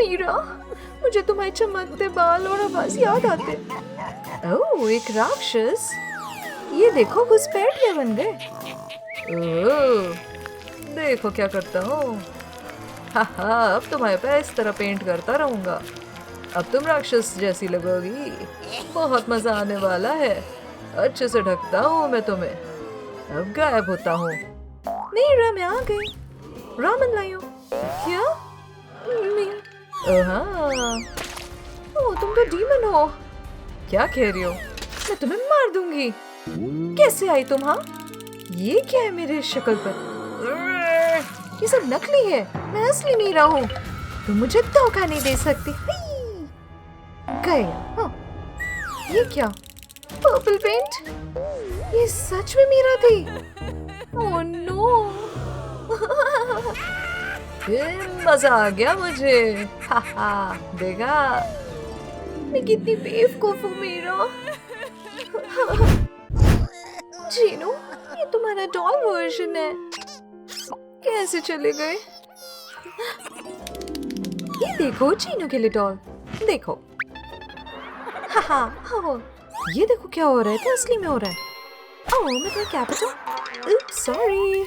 मीरा, मुझे तुम्हारे चमकते बाल और आवाज याद आते। ओह, एक राक्षस। ये देखो, घुसपैठ क्या बन गए। ओह, देखो क्या करता हूँ। हाहा, अब तुम्हारे पे इस तरह पेंट करता रहूंगा। अब तुम राक्षस जैसी लगोगी। बहुत मजा आने वाला है। अच्छे से ढकता हूँ मैं तुम्हें। अब गायब होता हूँ। मीरा, मैं आ गई। रामन लायो। क्या? हाँ। ओह, तुम तो डीमन हो। क्या कह रही हो? मैं तुम्हें मार दूंगी। कैसे आई तुम? हाँ, ये क्या है मेरे शक्ल पर? ये सब नकली है, मैं असली मीरा हूँ। तुम मुझे धोखा नहीं दे सकती। गया। हाँ। ये क्या? Purple paint? ये सच में मीरा थी। Oh no. मजा आ गया मुझे। हाहा, देखा मैं कितनी बेवकूफ हूँ मीरा। जीनू, ये तुम्हारा डॉल वर्जन है। कैसे चले गए? ये देखो, जीनू के लिए डॉल। देखो। हाहा, हो। ये देखो क्या हो रहा है, क्या असली में हो रहा है। ओह, मैं तुम्हें क्या बताऊं? सॉरी।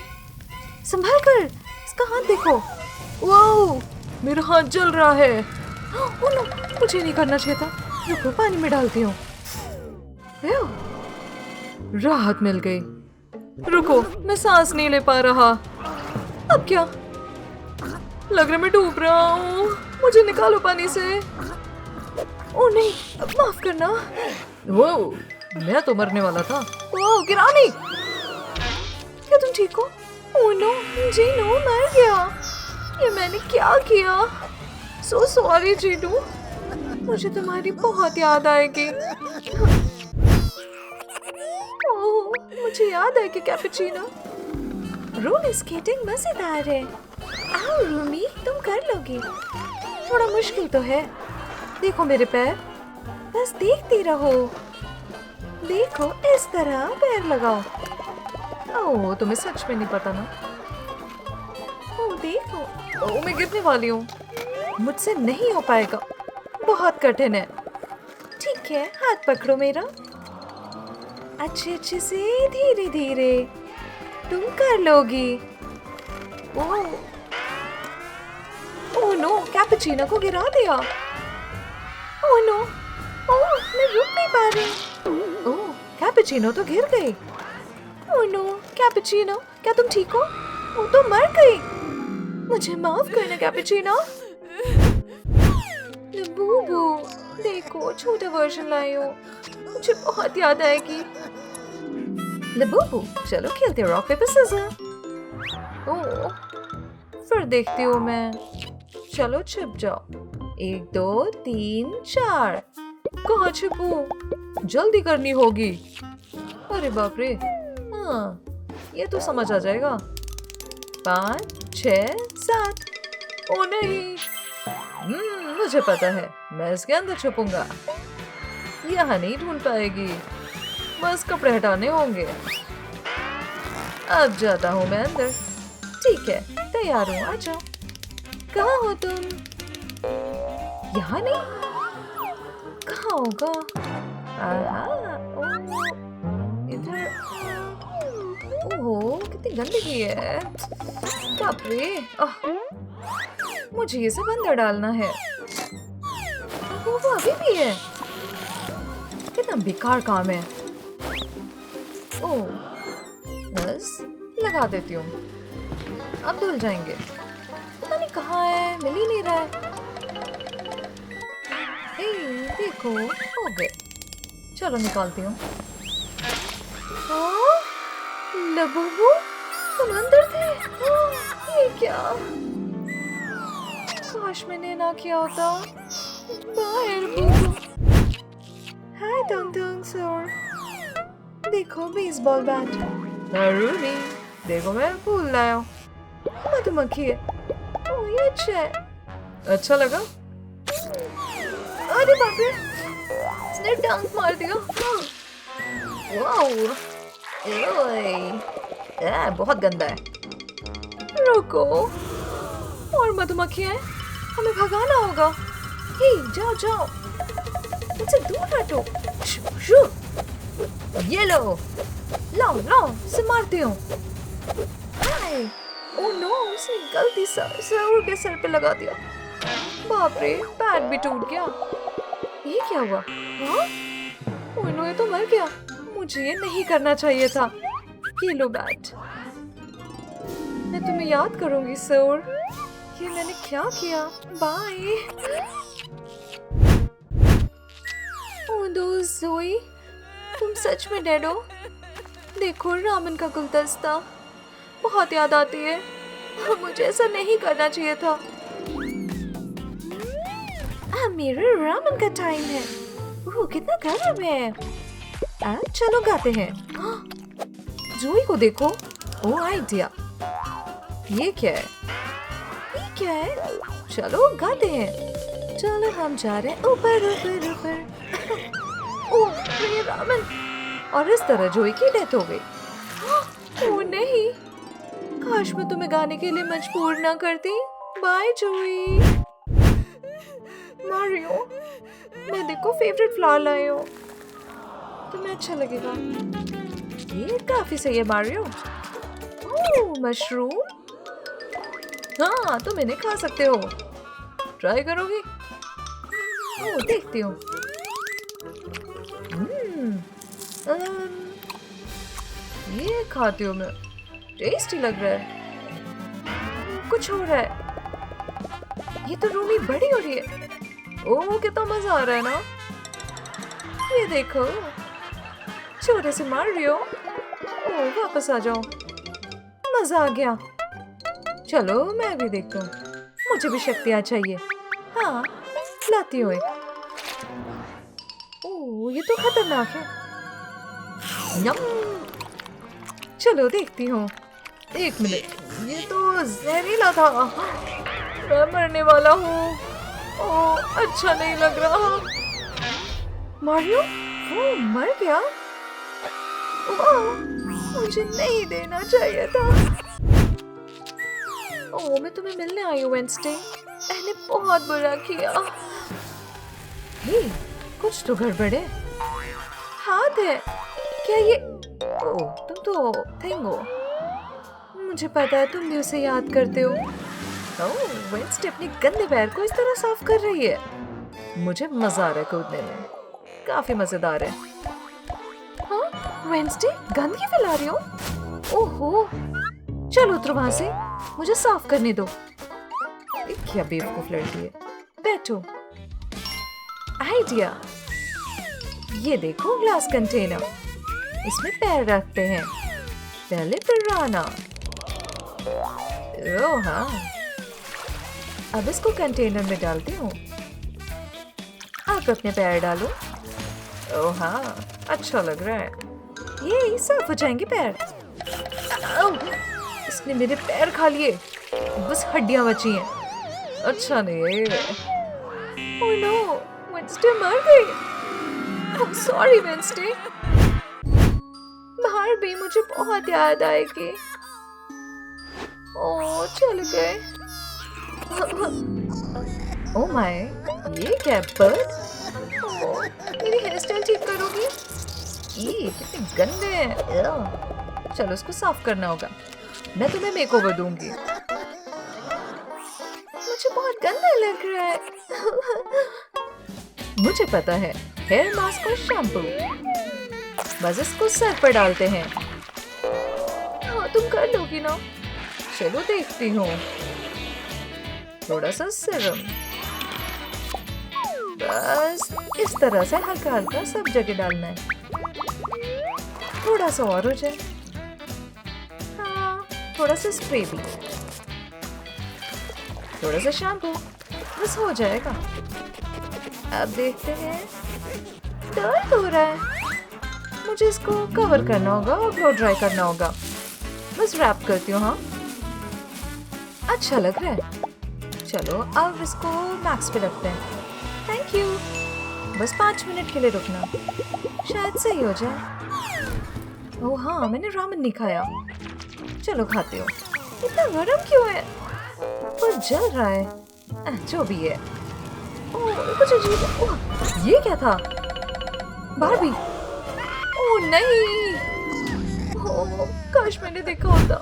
संभाल कर, इसका हाथ देखो। वाओ, मेरा हाथ जल रहा है। ओह नो, मुझे नहीं करना चाहिए था। रुको, पानी में डालती हूँ। राहत मिल गई। रुको, मैं सांस नहीं ले पा रहा। अब क्या? लग रहा मैं डूब रहा हूँ। मुझे निकालो पानी से। ओह नहीं, माफ करना। वो, मैं तो मरने वाला था। ओह, गिरानी। क्या तुम ठीक हो? ओह नो, जीनू मर गया। ये मैंने क्या किया? So sorry Jinu. मुझे तुम्हारी बहुत याद आएगी। ओह, मुझे याद है कि कैपुचिनो। रोलर स्केटिंग मजेदार है। आओ रूमी, तुम कर लोगी। थोड़ा मुश्किल तो है। देखो मेरे पैर, बस देखती रहो। देखो, इस तरह पैर लगाओ। ओह, तुम्हें सच में नहीं पता ना। ओह देखो, ओह मैं गिरने वाली हूँ। मुझसे नहीं हो पाएगा, बहुत कठिन है। ठीक है, हाथ पकड़ो मेरा। अच्छे अच्छे से, धीरे धीरे। तुम कर लोगी। ओह ओह नो, कैपुचिनो को गिरा दिया। ओह नो, ओह मैं रुक नहीं पा रही। ओह, कैपुचिनो तो गिर गई। ओह नो, कैपुचिनो, क्या तुम ठीक हो? वो तो मर गई। मुझे माफ करना कैपुचिनो। बूबू, देखो छोटा वर्जन लाई हो। मुझे बहुत याद आएगी। लबूबू, चलो खेलते रॉक पेपर सीजर। ओह, फिर देखती हूँ मैं। चलो छिप जाओ। 1 2 3 4। कहाँ छिपूं? जल्दी करनी होगी। अरे बाप रे। हाँ, ये तो समझ आ जाएगा। 5 6 7। ओ नहीं। मुझे पता है, मैं इसके अंदर छुपूंगा। यहाँ नहीं ढूंढ पाएगी। बस कपड़े हटाने होंगे। अब जाता हूँ मैं अंदर। ठीक है, तैयार हूँ, आ जाओ। कहाँ हो तुम? यहाँ नहीं? कहाँ होगा? इधर। ओह, कितनी गंदगी है। बाप रे। मुझे ये सब अंदर डालना है। वो अभी भी है। कितना बेकार काम है। ओह, बस लगा देती हूँ। अब धुल जाएंगे। पता नहीं कहाँ है, मिल ही नहीं रहा है। हे, देखो, हो गए। चलो निकालती हूँ। लबूबू, तुम अंदर थे? ये क्या? काश मैंने ना किया होता। बाहर बूबू। हाय टंग सर। देखो बेसबॉल बैट। रूनी, देखो मैं फूल लाया हूँ। मधुमक्खी है। ओह, ये अच्छा है। अच्छा लगा? अरे बाप रे, इसने डंक मार दिया। वाओ, बहुत गंदा है। रुको, और मधुमक्खियाँ हैं? हमें भगाना होगा। हे, जाओ जाओ, मुझसे दूर हटो। शू, ये लो, लाओ लाओ, से मारती हूँ। हाय, ओह नो, उसने गलती से सर के सर पे लगा दिया। बाप रे, पैर भी टूट गया। ये क्या हुआ? हाँ? ओह नो, ये तो मर गया। मुझे ये नहीं करना चाहिए था। ये लो बैट। मैं तुम्हें याद करूंगी सर। ये मैंने क्या किया? बाय। ओह दोस्त ज़ोई, तुम सच में डेड हो? देखो रामन का गुलदस्ता, बहुत याद आती है। मुझे ऐसा नहीं करना चाहिए था। मेरे रामन का टाइम है। ओह कितना गर्म है। चलो गाते हैं। जोई को देखो। ओह आइडिया। ये क्या है? ये क्या है? चलो गाते हैं। चलो हम जा रहे हैं ऊपर ऊपर ऊपर। ओह ये रामन। और इस तरह जोई की डेथ हो गई। ओह नहीं, काश मैं तुम्हें गाने के लिए मजबूर ना करती। बाय जोई। मारियो, मैं देखो फेवरेट फ्लावर लाई हूँ, तुम्हें अच्छा लगेगा। ये काफी सही है मारियो। ओह मशरूम। हाँ तुम इन्हें खा सकते हो। ट्राई करोगी? ओह देखती हूँ। ये खाती हूँ मैं। टेस्टी लग रहा है। कुछ हो रहा है। ये तो रूमी बड़ी हो रही है। ओह कितना मजा आ रहा है ना। ये देखो, छोटे से मारियो। ओह वापस आ जाओ, मजा आ गया। चलो मैं भी देखता हूँ, मुझे भी शक्तियाँ चाहिए। हाँ लाती हूँ एक। ओह ये तो खतरनाक है। यम। चलो देखती हूँ। एक मिनट, ये तो जहरीला था। मैं मरने वाला हूँ। ओह अच्छा नहीं लग रहा। मारियो वो मर गया। ओह मुझे नहीं देना चाहिए था। ओह मैं तुम्हें मिलने आई हूँ वेंसडे। मैंने बहुत बुरा किया। हे कुछ तो गड़बड़ है। हाथ है क्या ये? ओह तुम तो थिंग हो। मुझे पता है तुम भी उसे याद करते हो। ओह वेंसडे अपने गंदे पैर को इस तरह साफ कर रही है। मुझे मजा आ रहा है कूदने में, काफी मजेदार है। हाँ वेंसडे गंदगी फैला रही हो। ओहो चलो उतरो वहां से, मुझे साफ करने दो। क्या बेवकूफ लड़की है। बैठो। आइडिया। ये देखो ग्लास कंटेनर, इसमें पैर रखते हैं। पहले पिराना। ओह हाँ, अब इसको कंटेनर में डालती हूँ। आप अपने पैर डालो। ओह हाँ अच्छा लग रहा है। ये साफ हो जाएंगे पैर। इसने मेरे पैर खा लिए, बस हड्डियां बची हैं। अच्छा नहीं है। ओह नो वेंसडे मर गई। I'm sorry Wednesday. बाहर भी मुझे बहुत याद आएगी। ओह चल गए। ओह माय, ये क्या बर्ड? मेरी हेयर स्टाइल ठीक करोगी? ये कितने गंदे हैं। चलो इसको साफ करना होगा। मैं तुम्हें मेकओवर दूंगी। मुझे बहुत गंदा लग रहा है। मुझे पता है, हेयर मास्क और शैम्पू। बस इसको सर पर डालते हैं। हाँ तुम कर लोगी ना। चलो देखती हूँ। थोड़ा सा सीरम, बस इस तरह से हल्का हल्का सब जगह डालना है। थोड़ा सा और हो जाए। हाँ थोड़ा सा स्प्रे भी, थोड़ा सा शैम्पू, बस हो जाएगा। अब देखते हैं। दर्द हो रहा है। मुझे इसको कवर करना होगा और ब्लो ड्राई करना होगा। बस रैप करती हूँ। हाँ अच्छा लग रहा है। चलो अब इसको मैक्स पे रखते हैं। Thank you. बस 5 मिनट के लिए रुकना, शायद सही हो जाए। ओह हाँ मैंने रामेन नहीं खाया। चलो खाते हो। इतना गरम क्यों है? पर जल रहा है। जो भी है। ओह, कुछ अजीब। ओह, ये क्या था? बारबी। ओह नहीं। ओह, काश मैंने देखा होता।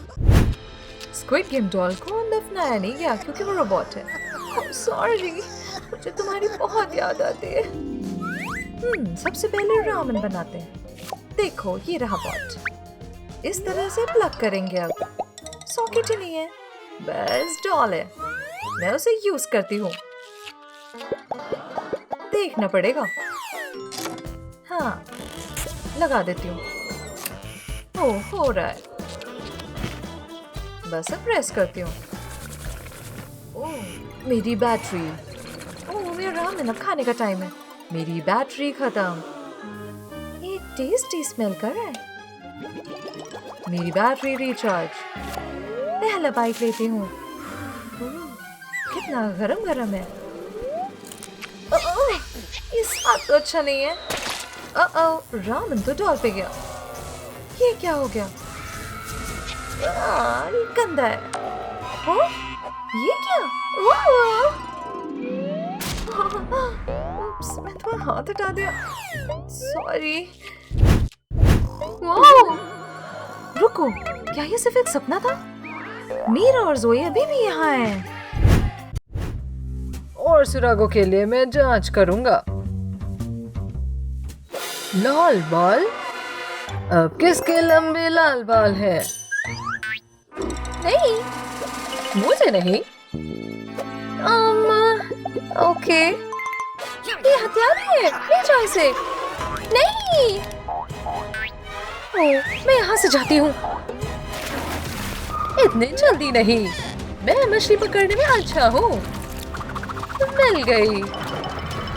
स्क्विड गेम डॉल को दफनाया नहीं गया क्योंकि वो रोबोट है। सॉरी, मुझे तुम्हारी बहुत याद आती है। सबसे पहले रामेन बनाते हैं। देखो, ये रहा पॉट। इस तरह से प्लग करेंगे। अब सॉकेट ही नहीं है, बस डॉल है। मैं उसे यूज करती हूँ। देखना पड़ेगा। हाँ, लगा देती हूँ। ओह, हो रहा है। बस अब प्रेस करती हूँ। ओह, मेरी बैटरी। ओह, मेरा रामेन अब खाने का टाइम है। मेरी बैटरी खत्म। ये टेस्टी स्मेल कर रहा है। मेरी बैटरी रिचार्ज। पहला बाइट लेती हूँ। कितना गरम गरम है। ये स्वाद तो अच्छा नहीं है। रामेन तो डॉल पे गया। ये क्या हो गया? ये गंदा है। ओ, ये क्या? उप्स, मैं तुम्हारा हाथ हटा दिया। सॉरी। रुको, क्या ये सिर्फ एक सपना था? मीरा और जोई अभी भी यहाँ हैं। और सुरागों के लिए मैं जांच करूंगा। लाल बाल? अब किसके लंबे लाल बाल है? नहीं, मुझे नहीं। ओके। ये हथियार है। ले जाओ इसे। नहीं। मैं यहाँ से जाती हूँ। इतनी जल्दी नहीं। मैं मछली पकड़ने में अच्छा हूँ। मिल गई।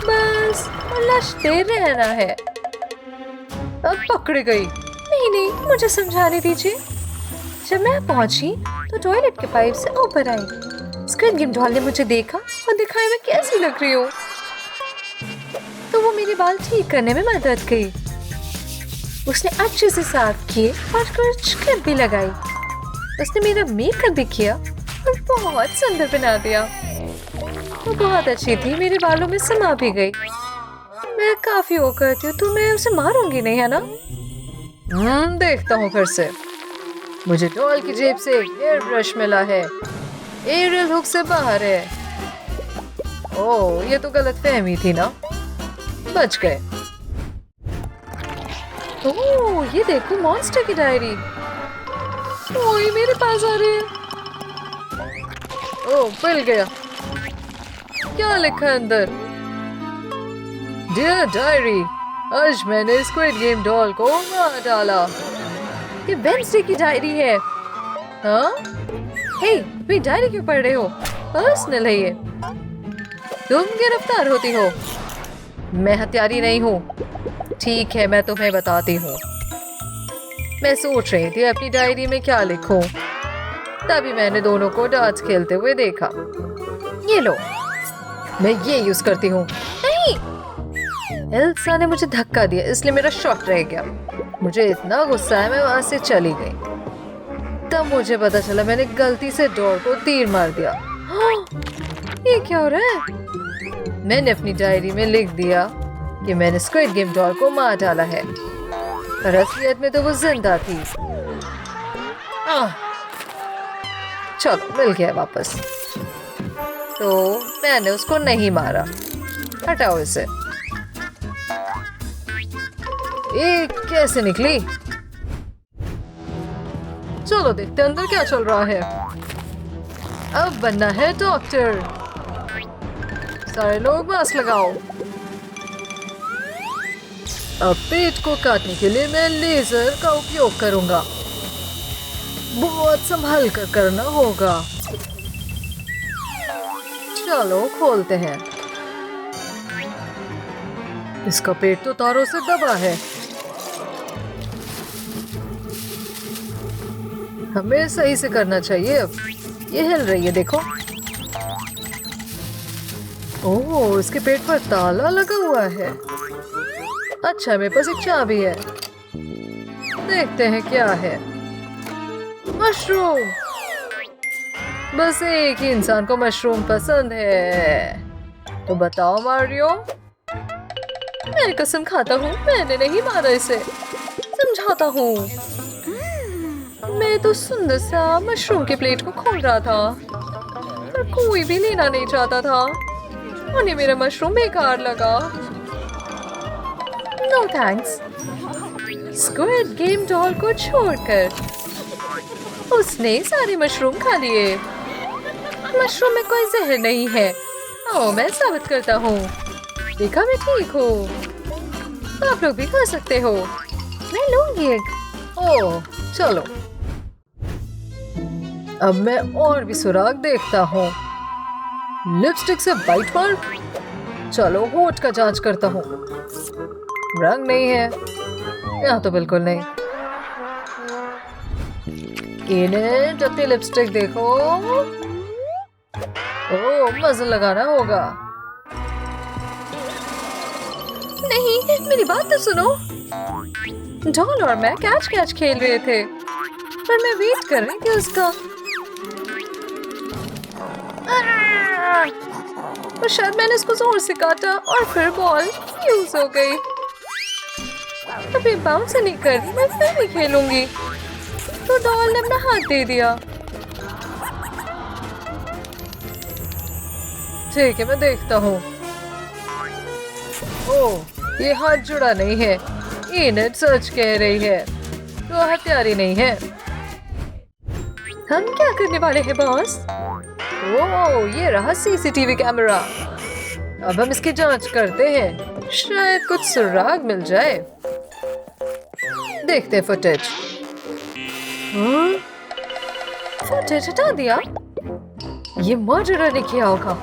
बस उलझते रहना है। अब पकड़ गई। नहीं, मुझे समझाने दीजिए। जब मैं पहुंची तो टॉयलेट के पाइप से ऊपर आई। स्क्विड गेम डॉल ने मुझे देखा और दिखाया मैं कैसी लग रही हूँ। तो वो मेरे बाल ठीक करने में मदद की। उसने अच्छे से साफ किए और कुछ क्लिप भी लगाई। उसने मेरा मेकअप भी किया और बहुत सुंदर बना दिया। वो बहुत अच्छी थी, मेरे बालों में समा भी गई। मैं काफी वो करती हूँ तो मैं उसे मारूंगी नहीं, है ना? देखता हूँ फिर से। मुझे डॉल की जेब से एक एयर ब्रश मिला है। एरियल हुक से बाहर है। ओह, ये तो गलत फहमी थी ना। बच गए। ओह, ये देखो, मॉन्स्टर की डायरी। ओह, ये मेरे पास आ रही है। ओह, मिल गया। क्या लिखा है अंदर? डियर डायरी, आज मैंने स्क्विड गेम डॉल को मार डाला। ये वेडनेसडे की डायरी है। हाँ? हे, तुम डायरी क्यों पढ़ रहे हो? पर्सनल है ये। तुम गिरफ्तार होती हो। मैं हत्यारी नहीं हूँ। ठीक है, मैं तुम्हें बताती हूँ। मैं सोच रही थी अपनी डायरी में क्या लिखूं। तभी मैंने दोनों को डार्ट्स खेलते हुए देखा। ये लो, मैं ये यूज करती हूँ। नहीं, एल्सा ने मुझे धक्का दिया इसलिए मेरा शॉट रह गया। मुझे इतना गुस्सा है, मैं वहां से चली गई। तब मुझे पता चला मैंने गलती से डॉल को तीर मार दिया। ये क्या हो रहा है? मैंने अपनी डायरी में लिख दिया कि मैंने स्क्विड गेम डॉल को मार डाला है, पर असलियत में तो वो जिंदा थी। चलो, मिल गया वापस। तो मैंने उसको नहीं मारा। हटाओ इसे। ये कैसे निकली? चलो देखते अंदर क्या चल रहा है। अब बनना है डॉक्टर। सारे लोग मास्क लगाओ। अब पेट को काटने के लिए मैं लेजर का उपयोग करूंगा। बहुत संभाल कर करना होगा। चलो खोलते हैं। इसका पेट तो तारों से दबा है। हमें सही से करना चाहिए। अब ये हिल रही है, देखो। ओह, इसके पेट पर ताला लगा हुआ है। अच्छा, मेरे पास एक चाबी है। देखते हैं क्या है। मशरूम। बस एक ही इंसान को मशरूम पसंद है। तो बताओ मारियो। मैं कसम खाता हूँ, मैंने नहीं मारा इसे। समझाता हूँ। मैं तो सुंदर सा मशरूम के प्लेट को खोल रहा था, पर कोई भी लेना नहीं चाहता था। उन्हें मेरा मशरूम बेकार लगा। No thanks. Squid game doll को छोड़कर उसने सारे मशरूम खा लिए। मशरूम में कोई जहर नहीं है। ओ, मैं साबित करता हूँ। देखा, मैं ठीक हूँ। आप लोग भी खा सकते हो। मैं लूंगी एक। ओह, चलो। अब मैं और भी सुराग देखता हूँ। लिपस्टिक से बाइट मार। चलो, होठ का जांच करता हूँ। रंग नहीं है यहाँ तो, बिल्कुल नहीं। इन्हें अपनी लिपस्टिक देखो। ओह, मजा लगाना होगा। नहीं, मेरी बात तो सुनो। डॉल और मैं कैच खेल रहे थे, पर मैं वेट कर रही थी उसका। और शायद मैंने इसको जोर से काटा और फिर बॉल फ्यूज हो गई। अभी बाउंस नहीं कर रही, मैं फिर भी खेलूंगी। तो डॉल ने अपना हाथ दे दिया। ठीक है, मैं देखता हूँ। ओह, ये हाथ जुड़ा नहीं है। इनेट सच कह रही है, तो हथियारी नहीं है। हम क्या करने वाले हैं बॉस? ओह, ये रहा सीसीटीवी कैमरा। अब हम इसकी जांच करते हैं, शायद कुछ सुराग मिल जाए। देखते हैं फुटेज। फुटेज हटा दिया। ये मर्डरर ने किया होगा।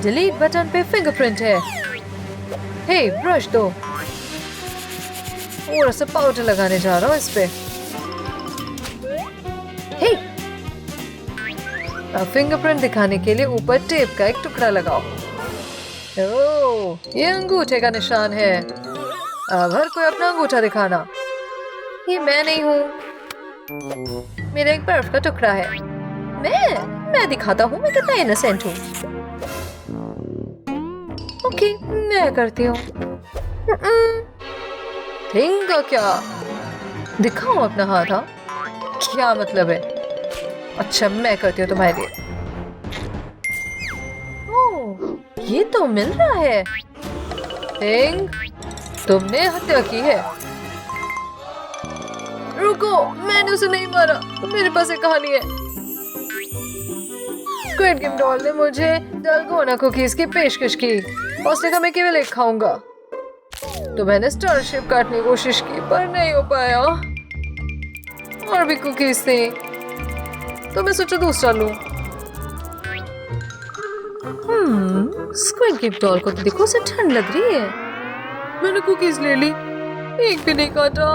डिलीट बटन पे फिंगरप्रिंट है। हे, ब्रश दो। थोड़ा सा पाउडर लगाने जा रहा हूँ इस पे। हे, अब फिंगरप्रिंट दिखाने के लिए ऊपर टेप का एक टुकड़ा लगाओ। ओह, ये अंगूठे का निशान है। अब हर कोई अपना अंगूठा दिखाना। ये मैं नहीं हूँ, मेरा एक बर्फ का टुकड़ा है। मैं दिखाता हूँ मैं कितना इनोसेंट हूँ। ओके, मैं करती हूँ। थिंग का क्या? दिखाओ अपना हाथ। हाँ, क्या मतलब है? अच्छा, मैं करती हूँ तुम्हारे लिए। ओह, ये तो मिल रहा है। थिंग, तुमने हत्या की है। रुको, मैंने उसे नहीं मारा। मेरे पास एक कहानी है। स्क्विड गेम डॉल ने मुझे डालगोना कुकीज की पेशकश की। उसने कहा मैं केवल एक खाऊंगा। तो मैंने स्टारशिप काटने की कोशिश की, पर नहीं हो पाया। और भी कुकीज थी, तो मैं सोचा दूसरा लूं। स्क्विड गेम डॉल को तो देखो, उसे ठंड लग रही है। मैंने कुकीज ले ली, एक भी नहीं काटा।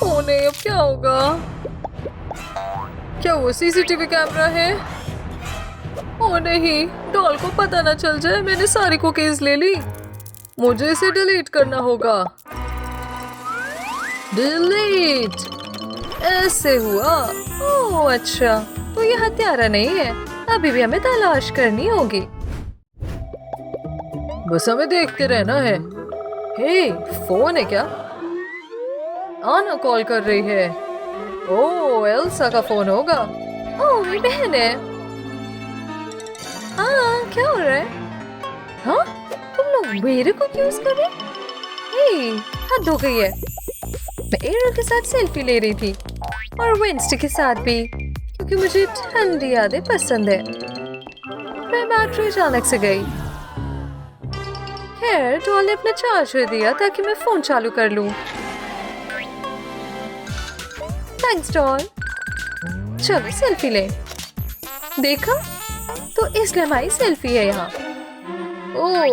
ओ नहीं, अब क्या होगा? क्या वो सीसीटीवी कैमरा है? ओ नहीं, डॉल को पता ना चल जाए मैंने सारी कुकीज ले ली। मुझे इसे डिलीट करना होगा। डिलीट, ऐसे हुआ। ओह अच्छा, तो ये हत्यारा नहीं है। अभी भी हमें तलाश करनी होगी। बस हमें देखते रहना है। हे, फोन है क्या? आना कॉल कर रही है। ओह, एल्सा का फोन होगा। ओह, मेरी बहन है। हाँ, क्या हो रहा है? हाँ, तुम लोग मेरे को क्यों यूज कर रहे? हे, हद हो गई है। मैं एरल के साथ सेल्फी ले रही थी, और वेंसडे के साथ भी, क्योंकि मुझे ठंडी यादें पसंद है। मैं बैटरी अचानक से गई। खैर, डॉल ने अपना चार्जर दिया ताकि मैं फोन चालू कर लूं। Thanks doll. चलो सेल्फी ले। देखा, तो इसलिए हमारी सेल्फी है यहाँ। ओह,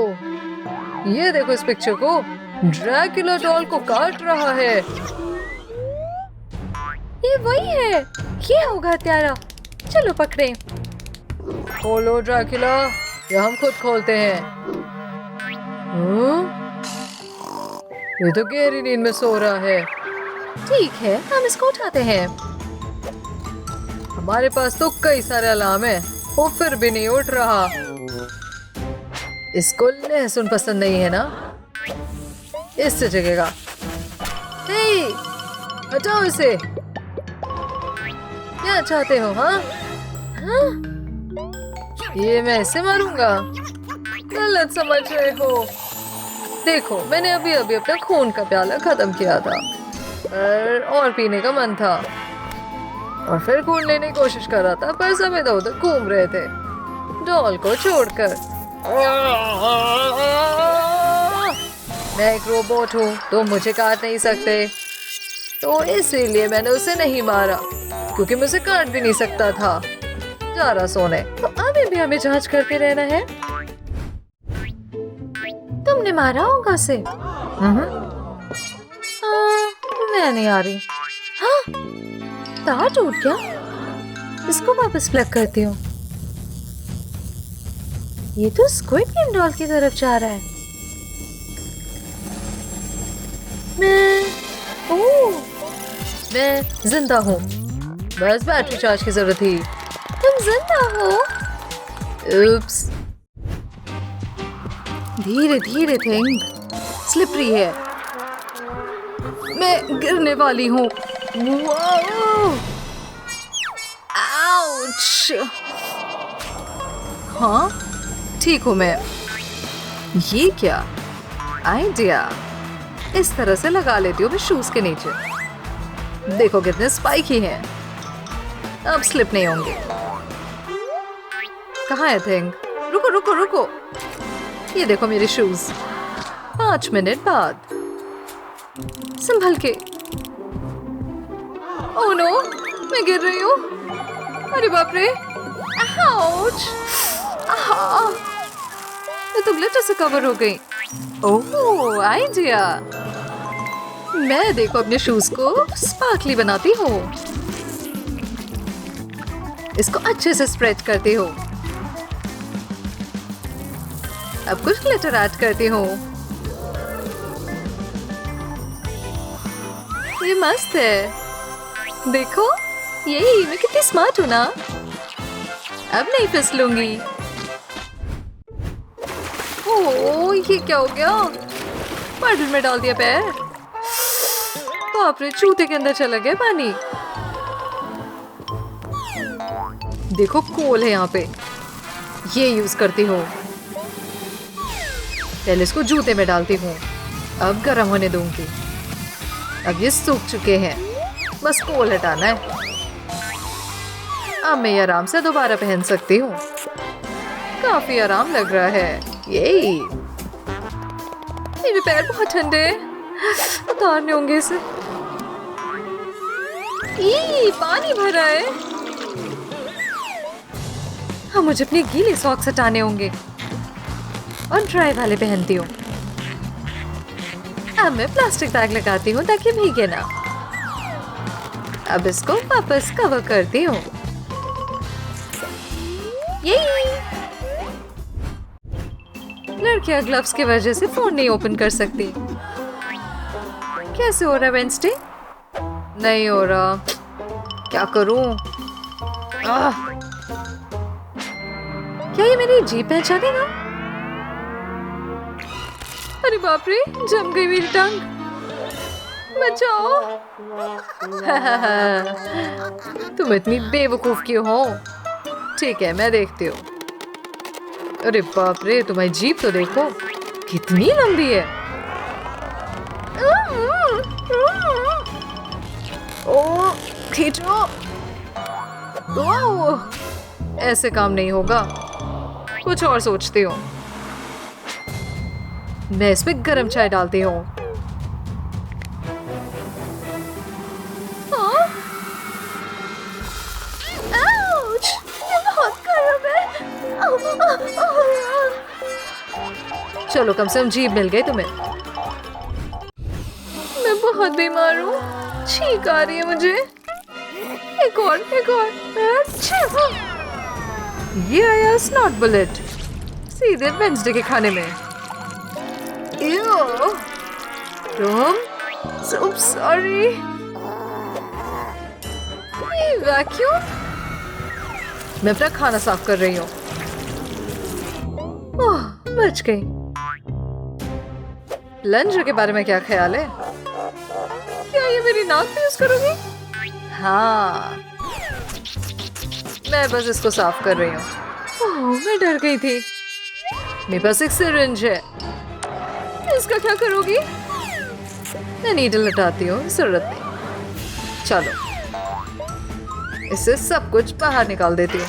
ये देखो इस पिक्चर को। ड्रैकुला डॉल को काट रहा है। ये वही है। ये होगा हत्यारा। चलो पकड़े। खोलो ड्रैकुला, या हम खुद खोलते हैं। ये तो गहरी नींद में सो रहा है। ठीक है, हम इसको उठाते हैं। हमारे पास तो कई सारे अलार्म है, वो फिर भी नहीं उठ रहा। इसको लहसुन पसंद नहीं है ना, इससे जगेगा। हे, हटाओ इसे। क्या चाहते हो? हाँ हाँ, ये मैं इसे मारूंगा। गलत समझ रहे हो। देखो, मैंने अभी अभी अपना खून का प्याला खत्म किया था और पीने का मन था, और फिर खून लेने की कोशिश कर रहा था, पर सब इधर उधर घूम रहे थे डॉल को छोड़कर। मैं एक रोबोट हूँ, तो मुझे काट नहीं सकते, तो इसीलिए मैंने उसे नहीं मारा, क्योंकि मुझे काट भी नहीं सकता था। जा रहा सोने। तो अभी भी हमें जांच करते रहना है। तुमने मारा होगा उसे? मैं नहीं आ रही। हाँ, तार टूट गया। इसको वापस प्लग करती हूँ। ये तो स्क्विड गेम डॉल की तरफ जा रहा है। मैं जिंदा हूँ, बस बैटरी चार्ज की जरूरत थी। तुम जिंदा हो? उप्स। धीरे धीरे थिंग, स्लिपरी है। मैं गिरने वाली हूँ। आउच। हाँ, ठीक हूँ मैं। ये क्या आइडिया? इस तरह से लगा लेती हूँ मैं शूज के नीचे। देखो कितने स्पाइकी हैं, अब स्लिप नहीं होंगे। कहाँ है थिंग? रुको रुको रुको, ये देखो मेरे शूज। 5 मिनट बाद। संभल के। ओह नो, मैं गिर रही हूँ। अरे बाप रे, आउच। मैं तो ग्लिटर से कवर हो गई। ओह, आइडिया। मैं देखो अपने शूज को स्पार्कली बनाती हूँ। इसको अच्छे से स्प्रेड करती हूँ। अब कुछ ग्लिटर ऐड करती हूँ। ये मस्त है। देखो, यही मैं कितनी स्मार्ट हूँ ना। अब नहीं फिसलूंगी। ओह, ये क्या हो गया? पाउडर में डाल दिया पैर। बाप रे, जूते के अंदर चला गया पानी। देखो कोल है यहाँ पे, ये यूज करती हूँ। पहले इसको जूते में डालती हूँ, अब गर्म होने दूंगी। अब ये सूख चुके हैं, बस कोल हटाना है। अब मैं ये आराम से दोबारा पहन सकती हूँ। काफी आराम लग रहा है। यही, मेरे पैर बहुत ठंडे हैं, उतारने होंगे इसे। पानी भरा है। हाँ, मुझे अपने गीले सॉक्स हटाने होंगे और ड्राई वाले पहनती हूँ। अब मैं प्लास्टिक बैग लगाती हूँ ताकि भीगे ना। अब इसको वापस कवर करती हूँ। यही, लड़कियां ग्लव्स की वजह से फोन नहीं ओपन कर सकती। कैसे हो रहा है वेंसडे? नहीं हो रहा, क्या करूं? क्या ये मेरी जीभ पहचानेगा? अरे बाप रे, जम गई मेरी टंग। बचाओ। तुम इतनी बेवकूफ क्यों हो? ठीक है, मैं देखती हूँ। अरे बाप रे, तुम्हारी जीभ तो देखो, कितनी लंबी है। ओह, खींचो। ओह, ऐसे काम नहीं होगा, कुछ और सोचती हूँ। मैं इसमें गरम चाय डालती हूँ। चलो, कम से कम जीभ मिल गई तुम्हें। मैं बहुत बीमार हूँ, छींक आ रही है मुझे। एक और। ये आया स्नॉट बुलेट, सीधे वेंसडे के खाने में। तुम सॉरी। वैक्यूम मैं अपना खाना साफ कर रही हूँ। ओह, बच गई। प्लंजर के बारे में क्या ख्याल है? क्या ये मेरी नाक पे यूज करोगी? हाँ, मैं बस इसको साफ कर रही हूँ। ओह, मैं डर गई थी। मेरे पास एक सिरिंज है। इसका क्या करोगी? मैं नीडल हटाती हूँ, जरूरत नहीं। चलो, इससे सब कुछ बाहर निकाल देती हूँ।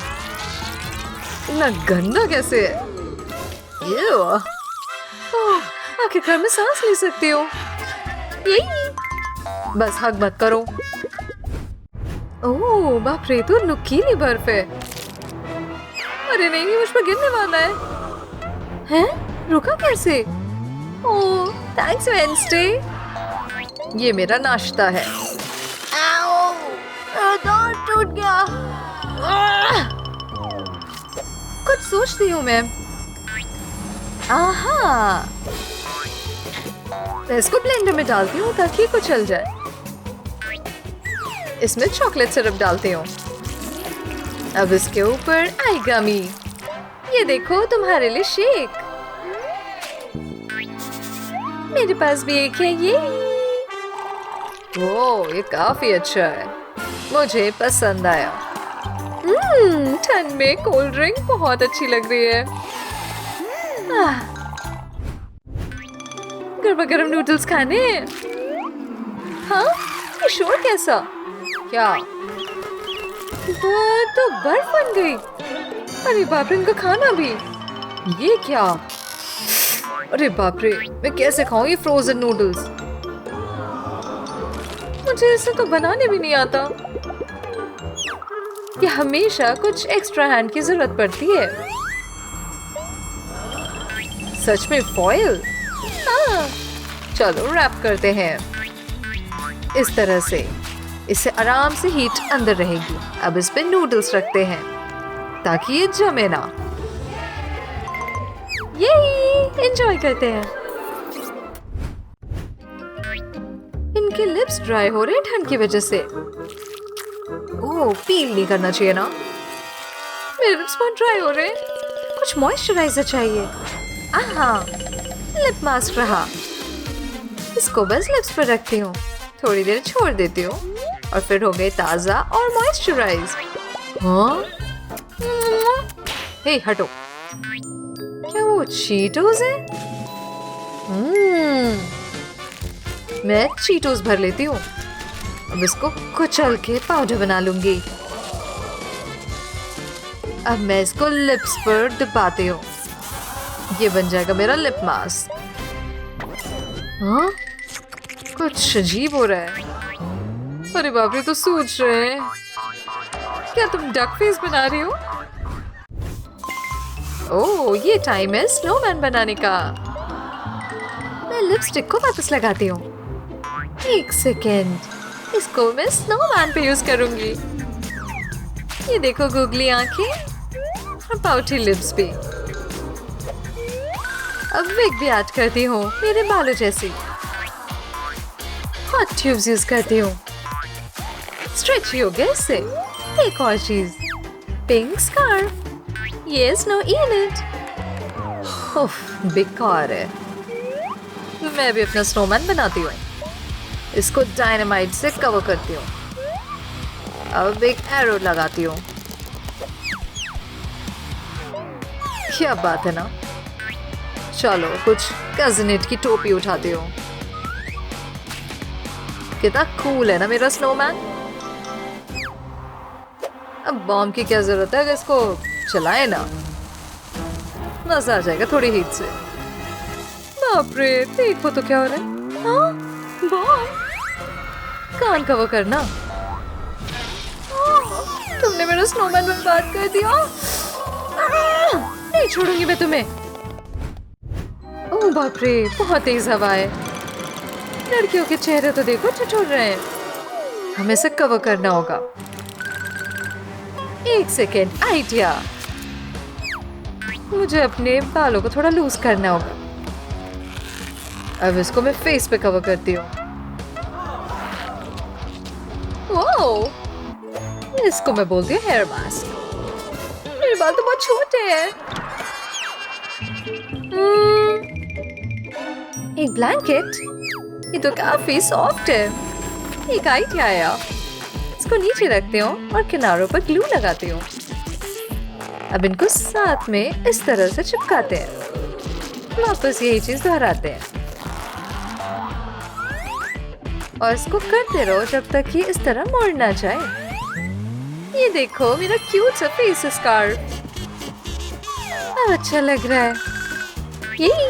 इतना गंदा कैसे है? आखिरकार मैं सांस ले सकती हूँ। यही, बस हग मत करो। ओह बाप रे, तो नुकीली बर्फ है। अरे नहीं, मुझ पर गिरने वाला है। हैं? रुका कैसे? ओह थैंक्स वेंसडे। ये मेरा नाश्ता है। आओ, दांत टूट गया। कुछ सोचती हूँ मैं। आहा, मैं इसको ब्लेंडर में डालती हूँ ताकि ये कुचल जाए। इसमें चॉकलेट सिरप डालती हूँ। अब इसके ऊपर आइगमी। ये देखो, तुम्हारे लिए शेक। मेरे पास भी एक है। ये ओह, ये काफी अच्छा है, मुझे पसंद आया। ठंड में कोल्ड ड्रिंक बहुत अच्छी लग रही है। गर्मा गर्म नूडल्स खाने। हाँ, ये शोर कैसा? क्या? वो तो बर्फ बन गई। अरे बाप रे, इनका खाना भी। ये क्या? अरे बाप रे, मैं कैसे खाऊं ये फ्रोजन नूडल्स? मुझे इसे तो बनाने भी नहीं आता। ये हमेशा कुछ एक्स्ट्रा हैंड की जरूरत पड़ती है। सच में फॉयल? हाँ, चलो रैप करते हैं इस तरह से। इससे आराम से हीट अंदर रहेगी। अब इस पे नूडल्स रखते हैं ताकि ये जमे ना। यही, एंजॉय करते हैं। इनके लिप्स ड्राई हो रहे हैं ठंड की वजह से। ओह, पील नहीं करना चाहिए ना। मेरे लिप्स बहुत ड्राई हो रहे हैं। कुछ मॉइस्चराइजर चाहिए। आहा, लिप मास्क रहा। इसको बस लिप्स पर रखती हूँ, थोड़ी देर छोड़ देती हूँ और फिर हो गए ताजा और मॉइस्चराइज। हाँ, हे हटो। क्या वो चीटोस है? मैं चीटोस भर लेती हूँ। अब इसको कुचल के पाउडर बना लूंगी। अब मैं इसको लिप्स पर दबाती हूँ। ये बन जाएगा मेरा लिप मास्क। हाँ, कुछ अजीब हो रहा है। अरे बाप रे, तो सूज रहे हैं। क्या तुम डक फेस बना रही हो? ओह, ये टाइम है स्नोमैन बनाने का। मैं लिपस्टिक को वापस लगाती हूँ। एक सेकेंड, इसको मैं स्नोमैन पे यूज करूंगी। ये देखो, गुगली आंखें और पाउटी लिप्स भी। अब विग भी ऐड करती हूँ, मेरे बालों जैसी। हॉट ट्यूब्स यूज करती हूँ, स्ट्रेची हो गया इससे। एक और चीज, pink scarf. Yes, no in it. उफ, बेकार है। मैं भी अपना स्नोमैन बनाती हूँ। इसको डायनामाइट से कवर करती हूँ। अब एक एरो लगाती हूँ। क्या बात है ना। चलो, कुछ कजिनेट की टोपी उठाती हूँ। कितना कूल है ना मेरा स्नोमैन। अब बॉम्ब की क्या जरूरत है, अगर इसको चलाए ना, मजा आ जाएगा थोड़ी हीट से। बाप रे, देखो तो क्या हो रहा है। हाँ, बॉम्ब। कान कवर करना। तुमने मेरा स्नोमैन बर्बाद कर दिया। नहीं छोड़ूंगी मैं तुम्हें। ओह बाप रे, बहुत तेज हवा है। लड़कियों के चेहरे तो देखो, ठिठुर रहे हैं। हमें इसे कवर करना होगा। एक सेकेंड, आइडिया। मुझे अपने बालों को थोड़ा लूज करना होगा। अब इसको मैं फेस पे कवर करती हूँ। ओह, इसको मैं बोलती हूँ हेयर मास्क। मेरे बाल तो बहुत छोटे हैं। एक ब्लैंकेट, ये तो काफी सॉफ्ट है। एक आइडिया आया, इसको नीचे रखती हूँ और किनारों पर ग्लू लगाती हूँ। अब इनको साथ में इस तरह से चिपकाते हैं, वापस यही चीज दोहराते हैं और इसको करते रहो जब तक कि इस तरह मुड़ ना जाए। ये देखो मेरा क्यूट सा फेस स्कार्फ, अब अच्छा लग रहा है। यही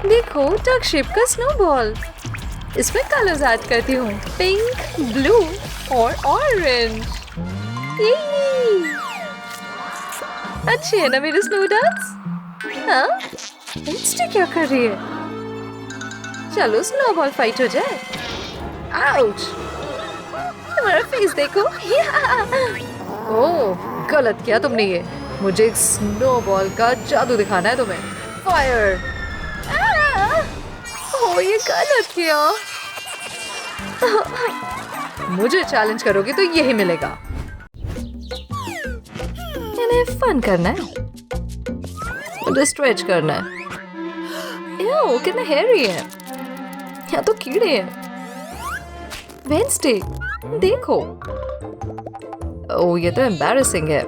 देखो डक शेप का स्नोबॉल, इसमें कलर्स ऐड करती हूँ, पिंक, ब्लू और ऑरेंज। यही अच्छे है ना मेरे स्नो डक्स? हाँ, वेंसडे क्या कर रही है? चलो स्नोबॉल फाइट हो जाए। आउच! तुम्हारा फेस देखो। ओह, गलत किया तुमने ये। मुझे एक स्नोबॉल का जादू दिखाना है तुम्हें। फायर! ओह, ये गलत किया। मुझे चैलेंज करोगे तो यही मिलेगा। इन्हें फन करना है, मुझे स्ट्रेच करना है। एओ, कितना हेयरी है। यहाँ तो कीड़े हैं। वेंसडे देखो। ओह, ये तो एम्बैरेसिंग है।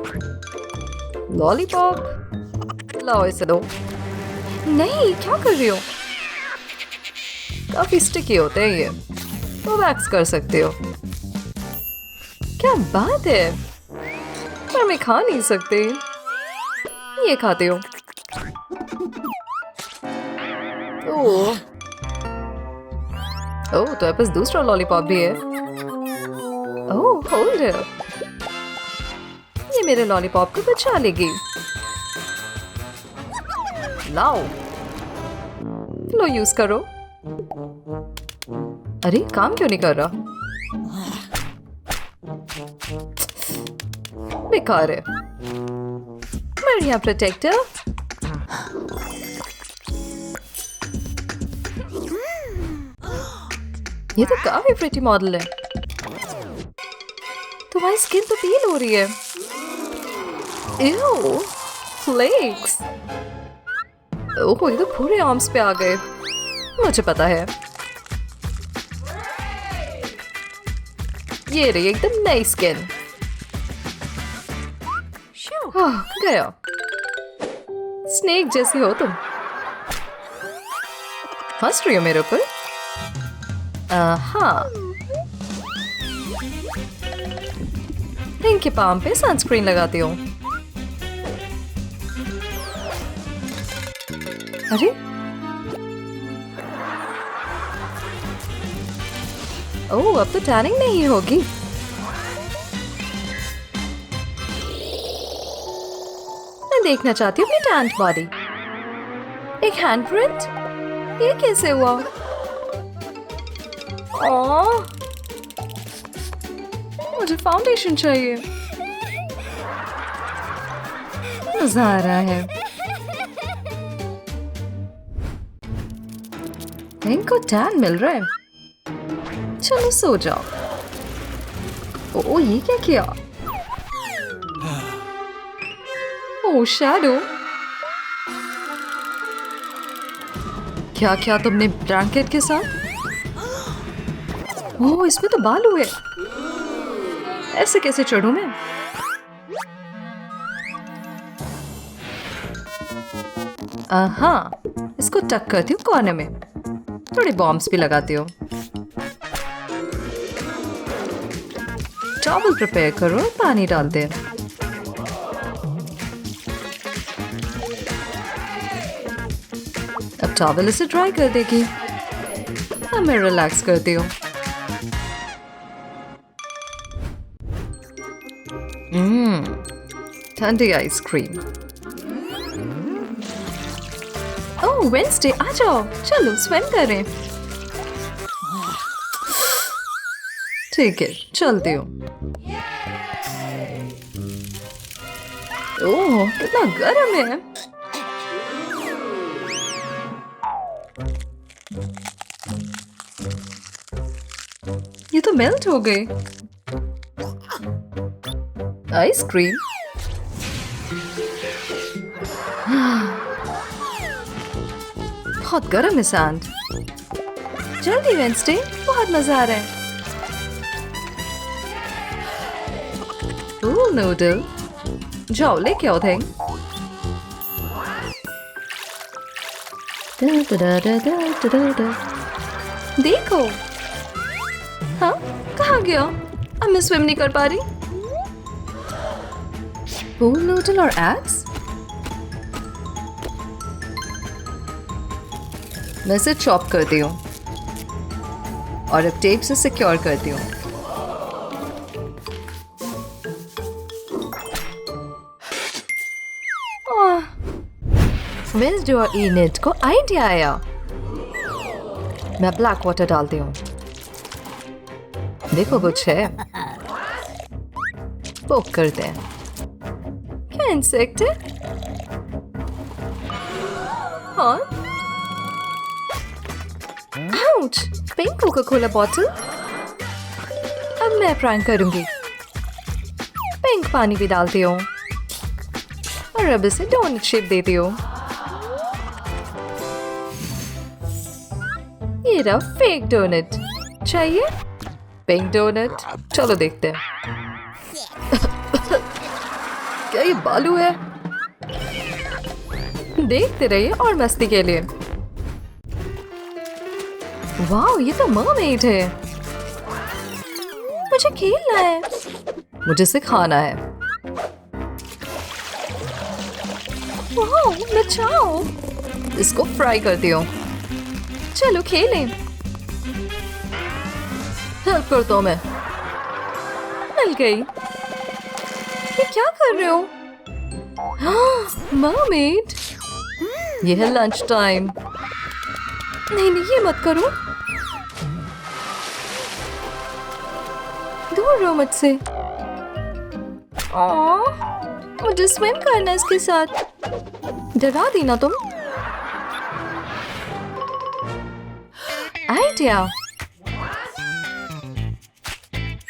लॉलीपॉप लाओ, इसे दो। नहीं, क्या कर रही हो? काफी स्टिकी होते हैं ये, तो वैक्स कर सकते हो। क्या बात है, पर मैं खा नहीं सकती। ये खाते हो? ओह, ओह, तो पास दूसरा लॉलीपॉप भी है। ओह, होल्ड इट। ये मेरे लॉलीपॉप को बचा लेगी। लाओ, लो यूज करो। अरे काम क्यों नहीं कर रहा? बेकार है। बढ़िया प्रोटेक्टर। ये तो काफी प्रिटी मॉडल है। तुम्हारी स्किन तो पील हो रही है। Ew, flakes. ओह, ये तो पूरे आर्म्स पे आ गए। मुझे पता है। ये रही एकदम नई स्किन। गया। स्नेक जैसी हो तुम। हंस रही हो मेरे ऊपर? हाँ। इनके पाम पे सनस्क्रीन लगाती हूँ। अरे ओह, अब तो टैनिंग नहीं होगी। मैं देखना चाहती हूँ अपनी टैंट बॉडी। एक हैंडप्रिंट, ये कैसे हुआ? ओह, मुझे फाउंडेशन चाहिए। मजा आ रहा है। इनको टैन मिल रहा है। चलो सो जाओ। ओह, ये क्या किया? ओह, शैडो। क्या क्या तुमने ब्लैंकेट के साथ? ओह, इसमें तो बाल हुए। ऐसे कैसे चढ़ूं मैं? हाँ, इसको टक करती हूँ कॉर्नर में। थोड़े बॉम्ब्स भी लगाती हूँ। टॉवल प्रिपेयर करो, पानी डालते हैं। अब टॉवल इसे ड्राई कर देगी। अब मैं रिलैक्स करती हूँ। ठंडी आइसक्रीम। ओह, वेंसडे आ जाओ, चलो स्विम करें। ठीक है, चलती हूँ। ओह, कितना गर्म है। ये तो मेल्ट हो गई। आइसक्रीम। बहुत गर्म है सैंड। जल्दी वेंसडे, बहुत मजा आ रहा है। ओह नूडल, जाओ लेके आओ थिंग। देखो। हाँ, कहाँ गया? अब मैं स्विम नहीं कर पा रही। पूल नूडल और एग्स? मैं इसे चॉप करती हूँ और अब टेप से सिक्योर करती हूँ। वेंसडे और इनिट को आइडिया आया। मैं ब्लैक वाटर डालती हूँ। देखो कुछ है। पोक करते हैं। क्या इंसेक्ट है? हाँ। Ouch! Pink Coca Cola bottle. अब मैं प्रैंक करूंगी। पिंक पानी भी डालती हूँ और अब इसे डोनट शेप देती हूँ। ये रहा फेक डोनट। चाहिए? Pink donut. चलो देखते हैं। क्या ये बालू है? देखते रहिए और मस्ती के लिए। वाह, ये तो मरमेड है। मुझे खेलना है। मुझे सिखाना है। वाह, नचाओ। इसको फ्राई करती हूँ। चलो खेलें। हेल्प करता हूँ मैं। मिल गई। ये क्या कर रहे हो? मरमेड। ये है लंच टाइम। नहीं नहीं, ये मत करो। दूर रहो मुझसे। मुझे स्विम करना है इसके साथ। डरा दी ना तुम। आइडिया।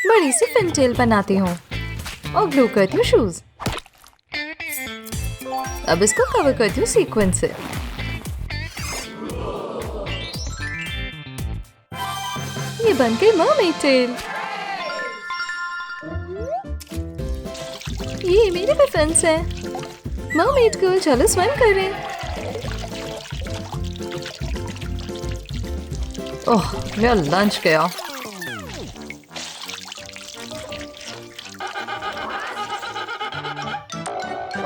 बड़ी सी फिनटेल बनाती हूँ और ग्लू करती हूँ शूज। अब इसको कवर करती हूँ सीक्वेंस से। ये बन गई मरमेड टेल। ये मेरे पे फेंस है। मरमेड गर्ल, चलो स्विम करें। ओह, मेरा लंच गया।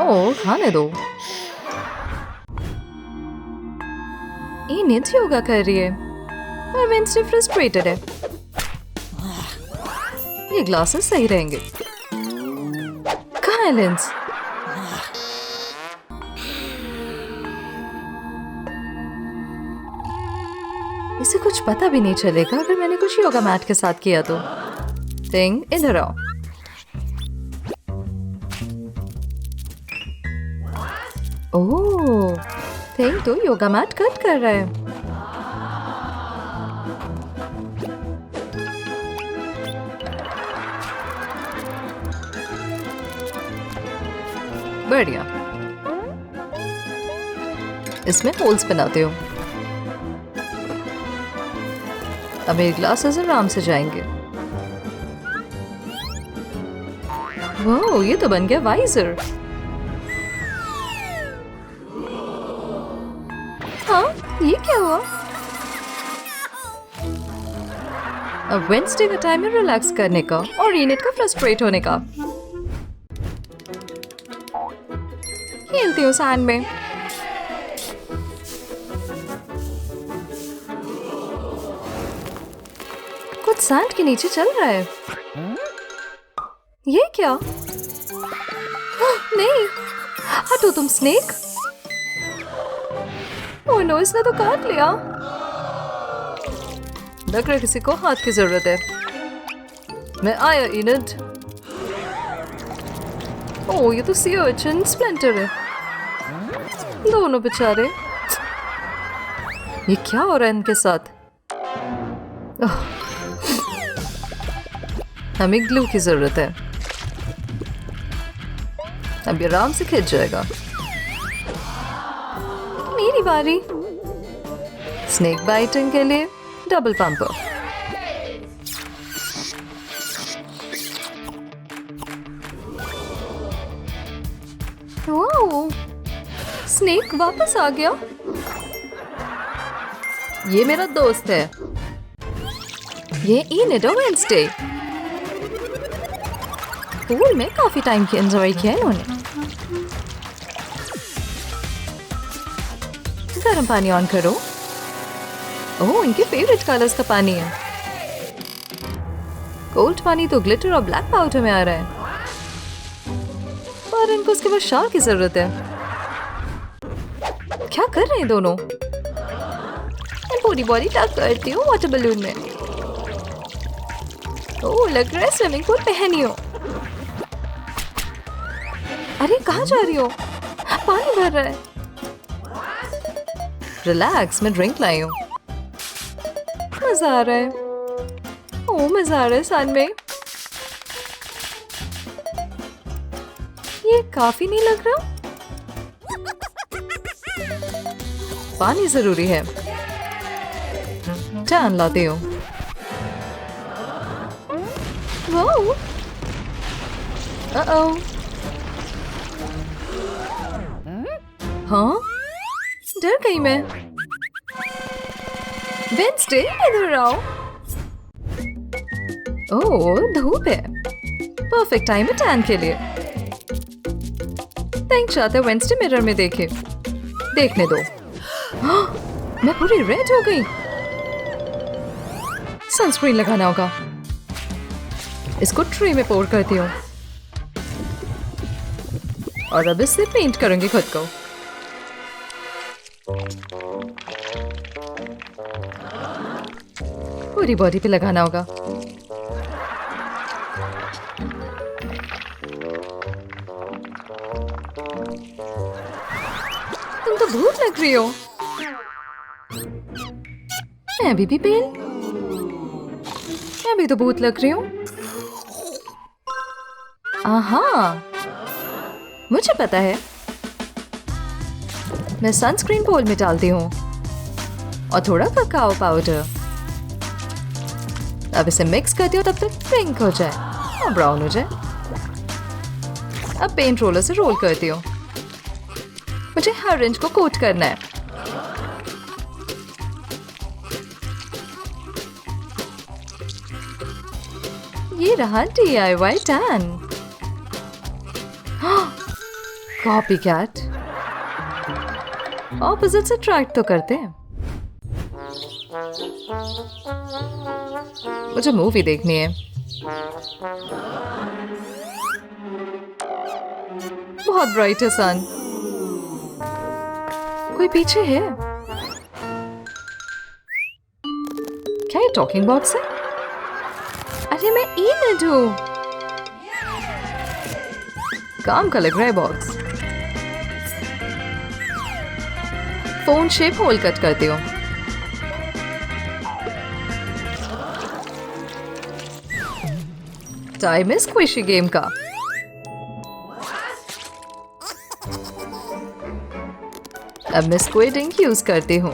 ओह, खाने दो। इनिट योगा कर रही है और वेंसडे फ्रस्ट्रेटेड है। ये ग्लासेस सही रहेंगे। कहाँ है लेंस? इसे कुछ पता भी नहीं चलेगा अगर मैंने कुछ योगा मैट के साथ किया तो। थिंग, इधर आओ। ओह, थिंग तो योगा मैट कट कर रहा है। बढ़िया। इसमें होल्स बनाते हो। अब मेरे ग्लासेस आराम से जाएंगे। वाह, ये तो बन गया वाइजर। हाँ, ये क्या हुआ? अब वेंसडे का टाइम है रिलैक्स करने का और इनिट का फ्रस्ट्रेट होने का। खेलती हूँ सैंड में। कुछ सैंड के नीचे चल रहा है। ये क्या? नहीं, हटो तुम स्नेक। ओह नो, इसने तो काट लिया। लग रहा है किसी को हाथ की जरूरत है। मैं आया इनिट। ओह, ये तो सी अर्चिन स्प्लिंटर है। दोनों बेचारे। ये क्या हो रहा है इनके साथ? हमें ग्लू की जरूरत है। अब ये आराम से खिंच जाएगा। मेरी बारी। स्नेक बाइटिंग के लिए डबल पंपर। वाओ, स्नेक वापस आ गया। ये मेरा दोस्त है। ये इनेड और वेंसडे। पूल में काफी टाइम की एंजॉय किया इन्होंने। गर्म पानी ऑन करो। ओह, इनके फेवरेट कलर्स का पानी है। कोल्ड पानी तो ग्लिटर और ब्लैक पाउडर में आ रहा है, पर इनको उसके बाद शार की जरूरत है। क्या कर रहे हैं दोनों? मैं पूरी बॉडी टक करती हूँ वाटर बलून में। ओह, लग रहा है स्विमिंग पूल पहनी हो। अरे कहाँ जा रही हो? पानी भर रहा है। रिलैक्स, मैं ड्रिंक लाई हूँ। मजा आ रहा है। ओह, मजा आ रहा है सन में। ये काफी नहीं लग रहा। पानी जरूरी है। टैन लाती हूँ। वाओ, हाँ, डर गई मैं। वेंसडे, इधर आओ। ओह, धूप है। परफेक्ट टाइम है टैन के लिए। थैंक चाहते वेंसडे मिरर में देखे। देखने दो। हाँ, मैं पूरी रेड हो गई। सनस्क्रीन लगाना होगा। इसको ट्रे में पोर करती हूँ और अब इससे पेंट करूंगी खुद को। पूरी बॉडी पे लगाना होगा। तुम तो भूत लग रही हो। मैं अभी भी पेल। मैं भी तो भूत लग रही हूँ। आहा, मुझे पता है। मैं सनस्क्रीन बोल में डालती हूँ और थोड़ा ककाओ पाउडर। अब इसे मिक्स करती हूँ तब तक पिंक हो जाए और ब्राउन हो जाए। अब पेंट रोलर से रोल करती हूँ। मुझे हर इंच को कोट करना है। ये रहा DIY tan. Copy cat. Opposite से अट्रैक्ट तो करते हैं। मुझे मूवी देखनी है। बहुत ब्राइट है सन। कोई पीछे है? क्या ये टॉकिंग बॉक्स है? अरे मैं इनेड हूँ। काम का लग रहा है box. Phone shape hole cut करती हूँ। टाइम है स्क्विशी गेम का। अब मैं स्क्विड इंक यूज करती हूँ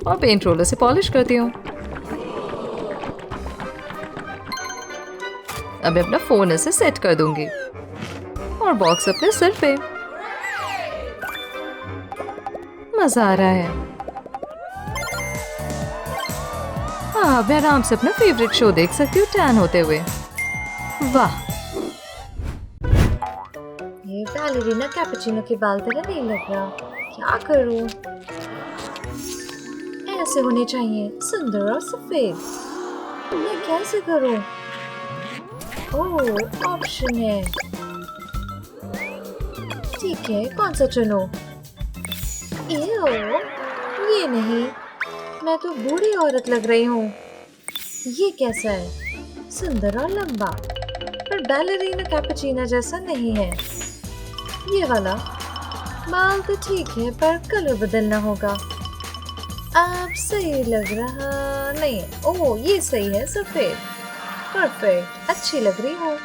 और पेंट रोलर से पॉलिश करती हूँ। अब मैं अपना फोन इसे सेट कर दूंगी और बॉक्स अपने सिर पे। मजा आ रहा है। हाँ, मैं आराम से अपना फेवरेट शो देख सकती हूँ टैन होते हुए। वाह, ये बैलेरिना कैपुचिनो के बाल तरह नहीं लग रहा। क्या करूं? ऐसे होने चाहिए, सुंदर और सफेद। मैं कैसे करूं? ओह, ऑप्शन है। ठीक है, कौन सा चुनो? ये नहीं, मैं तो बूढ़ी औरत लग रही हूँ। ये कैसा है? सुंदर और लंबा, पर बैलेरिना कैपुचिनो जैसा नहीं है। ये वाला बाल तो ठीक है, पर कलर बदलना होगा। अब सही लग रहा नहीं। ओह, ये सही है, सफेद। परफेक्ट, अच्छी लग रही हो।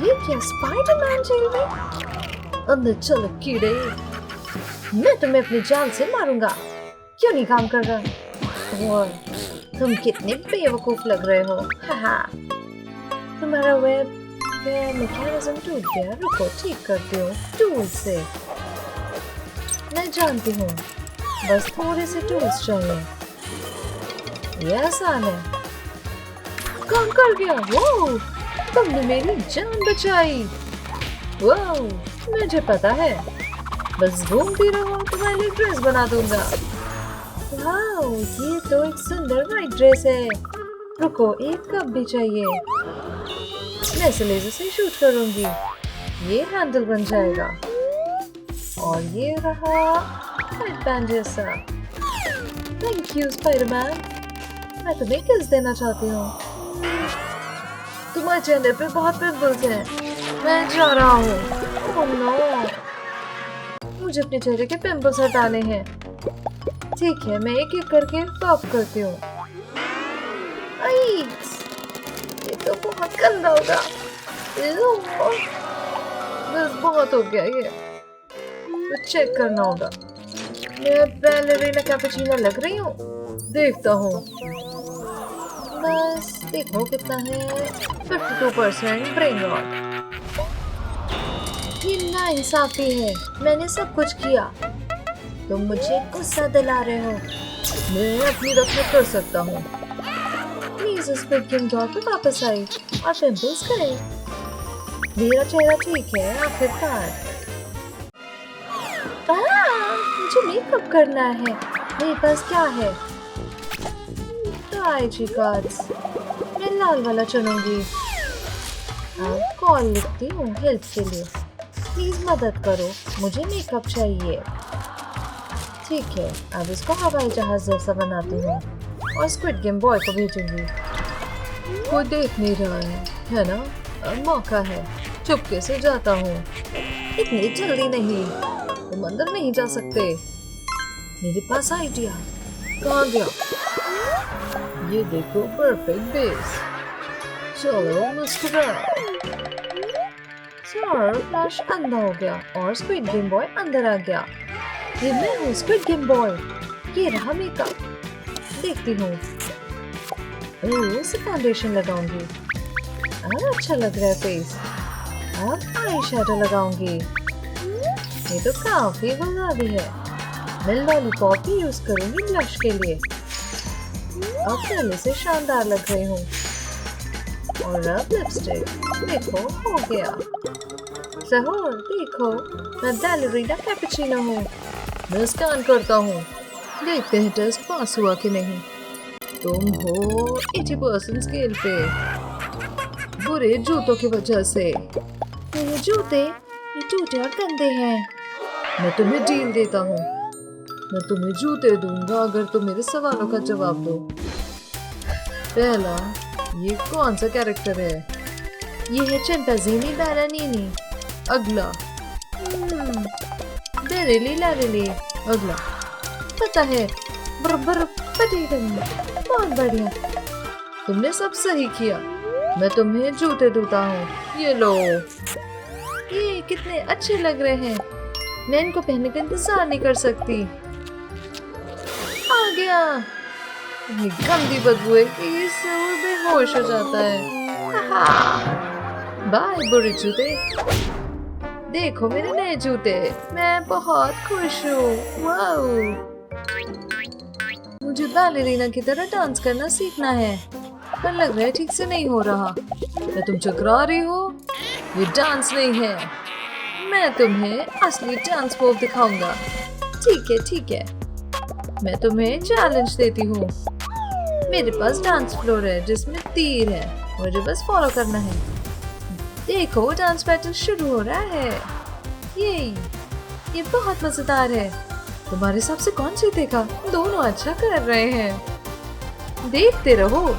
ये क्या स्पाइडरमैन जेल में? अंदर चलो कीड़े, मैं तुम्हें अपनी जान से मारूंगा। क्यों नहीं काम कर रहा? और तुम कितने बेवकूफ लग रहे हो। हाहा, तुम्हारा वेब मैकेनिज्म टूट गया। रुको ठीक करती हूँ टूल से। मैं जानती हूँ, बस थोड़े से टूल्स चाहिए। ये आसान है। काम कर गया। वो तुमने मेरी जान बचाई। वाह, मुझे पता है, बस घूमती रहो, तुम्हारे लिए ड्रेस बना दूंगा। वाह, ये तो एक सुंदर वाइट ड्रेस है। रुको, एक कप भी चाहिए। मैं इसे लेजर से शूट करूंगी। ये हैंडल बन जाएगा और ये रहा हेडबैंड जैसा। Thank you Spiderman. मैं तुम्हें किस देना चाहती हूँ। तुम्हारे चेहरे पे बहुत पिंपल्स हैं। मैं जा रहा हूँ। ओह नो, मुझे अपने चेहरे के पिंपल्स हटाने हैं। ठीक है, मैं एक एक करके पॉप करती हूँ। ये तो बहुत गंदा होगा। बस बहुत हो गया ये, तो चेक करना होगा। मैं बैलेरिना कैपुचिनो लग रही हूँ। देखता हूँ, बस देखो कितना है। 52% ब्रेन रॉट। ये नाइंसाफी है। मैंने सब कुछ किया, तुम मुझे गुस्सा दिला रहे हो। मैं अपनी रक्षा कर सकता हूँ। प्लीज उस स्क्विड गेम डॉल पे वापस आई और पिंपल्स करे। मेरा चेहरा ठीक है आखिरकार। मुझे मेकअप करना है। मेरे पास क्या है? IG cards. मैं लाल वाला चुनूंगी। अब कॉल लिखती हूँ हेल्प के लिए। प्लीज मदद करो, मुझे मेकअप चाहिए। ठीक है, अब इसको हवाई जहाज जैसा बनाती हूँ और स्क्विड गेम बॉय को भेजूंगी। कोई देख नहीं रहा है ना? अब मौका है। चुपके से जाता हूँ। इतनी जल्दी नहीं, तुम अंदर नहीं जा सकते। मेरे पास आइडिया। कहाँ गया? ये देखो, परफेक्ट बेस। चलो मुस्कुराओ। सर, फ्लैश अंधा हो गया और स्क्विड गेम बॉय अंदर आ गया। ये मैं हूँ स्क्विड गेम बॉय। ये रहा मेकअप। देखती हूँ। इसे फाउंडेशन लगाऊंगी। अच्छा लग रहा है फेस। अब आई शैडो लगाऊंगी। ये तो काफी गुलाबी है। मैं लॉलीपॉप भी यूज करूंगी ब्लश के लिए। अब पहले से शानदार लग रही हूँ। और अब लिपस्टिक। देखो, हो गया। सहूर, देखो, मैं बैलेरिना कैपुचिनो हूँ। मैं स्कैन करता हूँ। देखते हैं टेस्ट पास हुआ कि नहीं। तुम हो 80% स्केल पे। बुरे जूतों की वजह से। ये जूते टूटे और गंदे हैं। मैं तुम्हें डील देता हूँ। मैं तुम्हें जूते दूंगा अगर तुम मेरे सवालों का जवाब दो। पहला, ये कौन सा कैरेक्टर है? ये है चिंपांजीनी बैरानीनी। अगला, बेरिली लैरिली। अगला, पता है, बरबर पटेटन। बहुत बढ़िया, तुमने सब सही किया। मैं तुम्हें जूते दूता हूँ। ये लो। ये कितने अच्छे लग रहे हैं। मैं इनको पहनने का इंतजार नहीं कर सकती। आ गया। ये गंदी बदबू है कि इससे वो बेहोश हो जाता है। बाय बुरे जूते। देखो मेरे नए जूते। मैं बहुत खुश हूँ। वाओ, मुझे बैलेरिना की तरह डांस करना सीखना है, पर लग रहा है ठीक से नहीं हो रहा। क्या तुम चकरा रही हो? ये डांस नहीं है। मैं तुम्हें असली डांस मूव दिखाऊंगा। ठीक है, मैं तुम्हें चैलेंज देती हूँ। मेरे पास डांस फ्लोर है जिसमें तीर है, मुझे बस फॉलो करना है। देखो, डांस बैटल शुरू हो रहा है। ये बहुत मजेदार है। तुम्हारे हिसाब से कौन जीतेगा? दोनों अच्छा कर रहे हैं। देखते रहो।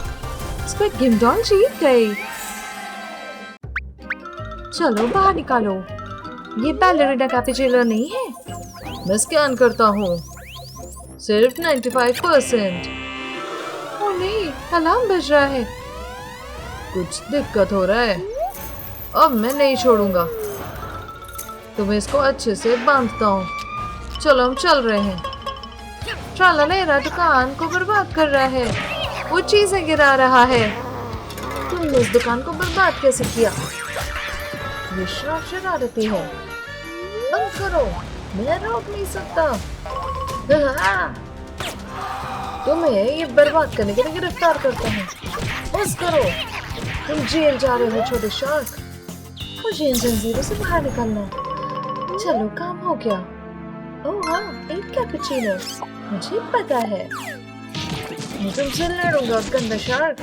स्क्विड गेम डॉल जीत गई। चलो बाहर निकालो। ये बैलेरिना कैपुचिनो नहीं है। मैं स्कैन करता हूँ। सिर्फ 95%। ओह नहीं, अलार्म बज रहा है। कुछ दिक्कत हो रहा है। अब मैं नहीं छोड़ूंगा। तुम्हें इसको अच्छे से बांधता हूँ। चलो हम चल रहे हैं। ट्रालालेरा दुकान को बर्बाद कर रहा है। वो चीजें गिरा रहा है। तुमने इस दुकान को बर्बाद कैसे किया? ये शरारती है। बंद करो, मैं रोक नहीं सकता। तुम्हें ये बर्बाद करने के लिए गिरफ्तार करता हूँ। बस करो, तुम जेल जा रहे हो छोटे शार्क। मुझे इन जंजीरों से बाहर निकलना है। चलो काम हो गया। ओह हाँ, एक कैपुचिनो। मुझे पता है, मैं तुमसे लड़ूंगा गंदा शार्क।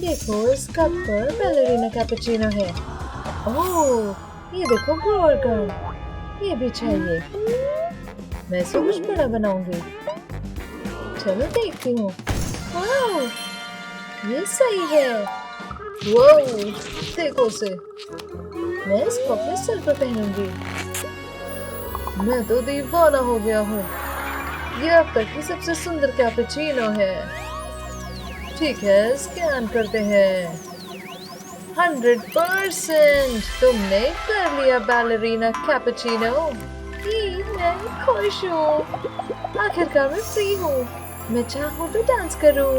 देखो इस कप पर बैलेरिना कैपुचिनो है। ओह ये देखो ब्रोर्गन, ये भी चाहिए। मैं इसे कुछ बड़ा बनाऊंगी। चलो देखती हूँ। वाह, ये सही है। वाह, देखो उसे। मैं इसको अपने सर पर पहनूंगी। मैं तो दीवाना हो गया हूँ। ये अब तक की सबसे सुंदर कैपुचिनो है। ठीक है, स्कैन करते हैं। 100% तुमने कर लिया बैलेरिना कैपुचिनो। मैं खुश हूँ। आखिरकार मैं फ्री हूँ। मैं चाहूँ तो डांस करूँ।